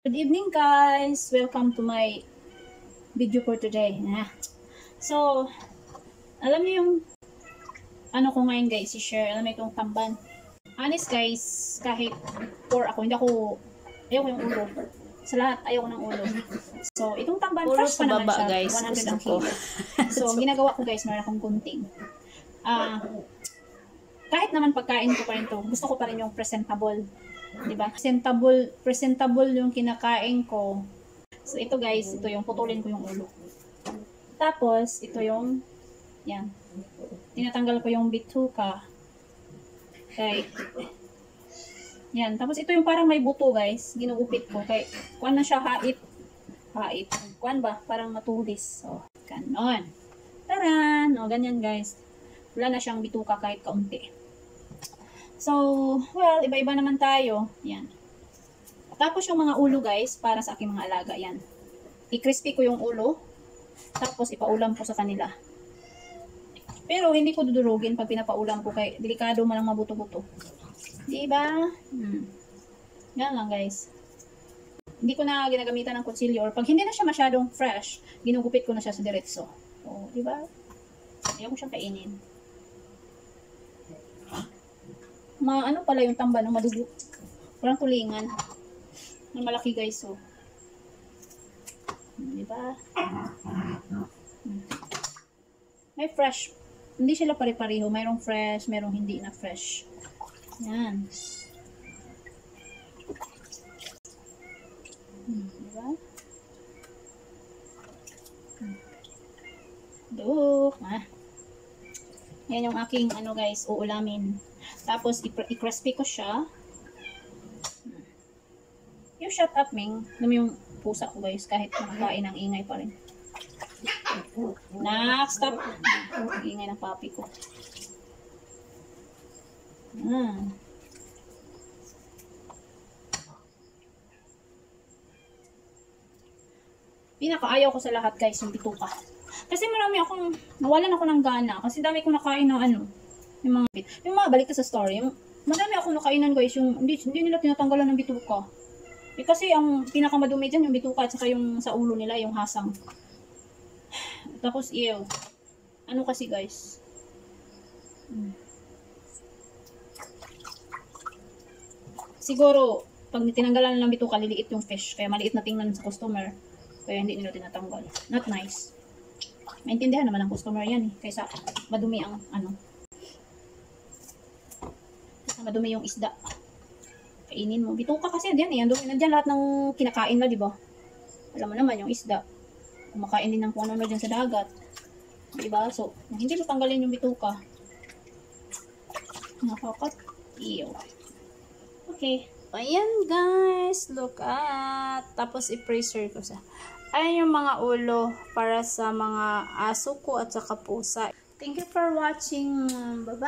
Good evening guys! Welcome to my video for today. So, alam niyo yung ano ko ngayon guys, i-share. Alam niyo itong tamban. Honest guys, kahit poor ako, ayaw ko yung ulo. Sa lahat, ayaw ko ng ulo. So, itong tamban, Puro fresh pa naman baba, siya. guys. 100 ang kilo. So, ginagawa ko guys, meron akong gunting. Kahit naman pagkain ko pa rin to, gusto ko pa rin yung presentable. Diba? Presentable yung kinakain ko. So, ito guys, ito yung putulin ko yung ulo. Tapos, ito yung, yan. Tinatanggal ko yung bituka. Okay. Yan. Tapos, ito yung parang may buto guys. Ginugupit ko. Kaya, kuwan na siya hait. Kuwan ba? Parang matulis. So, ganon. Taran! O, ganyan guys. Wala na siyang bituka kahit kaunti. So, well, iba-iba naman tayo. Yan. Tapos yung mga ulo guys, para sa aking mga alaga, yan. I-crispy ko yung ulo, tapos ipaulam ko sa kanila. Pero hindi ko dudurugin pag pinapaulam ko, kay delikado man ang mabuto-buto. Diba? Yan lang guys. Hindi ko na ginagamitan ng kutsilyo, or pag hindi na siya masyadong fresh, ginugupit ko na siya sa diretso. So, diba? Ayaw ko siyang kainin. Ano pala yung tamban, no? Madugo. Parang tulingan. Malaki guys, so. Diba? May fresh. Hindi sila pare-pareho. Mayroong fresh, mayroong hindi na fresh. Yan. Diba? Duk. Yan yung aking, ano guys, uulamin. Tapos, i-crispy ko siya. Yung shut up, Ming. Alam yung pusa ko, guys. Kahit kumakain ng ingay pa rin. Stop. Ingay ng papi ko. Pinakaayaw ko sa lahat, guys, yung bituka. Kasi nawalan ako ng gana. Kasi dami kong nakain ng yung mga balik sa story, madami akong nakainan guys, yung hindi nila tinatanggalan ng bituka. Kasi ang pinakamadumi dyan yung bituka at saka yung sa ulo nila, yung hasang. Tapos ew. Ano kasi guys? Siguro, pag tinanggalan ng bituka, liliit yung fish. Kaya maliit na tingnan sa customer. Kaya hindi nila tinatanggal. Not nice. Maintindihan naman ng customer yan kaysa madumi ang madumi yung isda. Kainin mo. Bituka kasi yan ang dumi. Nandiyan lahat ng kinakain na, di ba? Alam mo naman yung isda. Kumakain din ng kung ano dyan sa dagat. Di ba? So, hindi mo tanggalin yung bituka. Nakakatiyo. Okay. Ayan guys. Look at. Tapos i-preserve ko sa. Ayan yung mga ulo para sa mga aso ko at saka pusa. Thank you for watching. Bye-bye.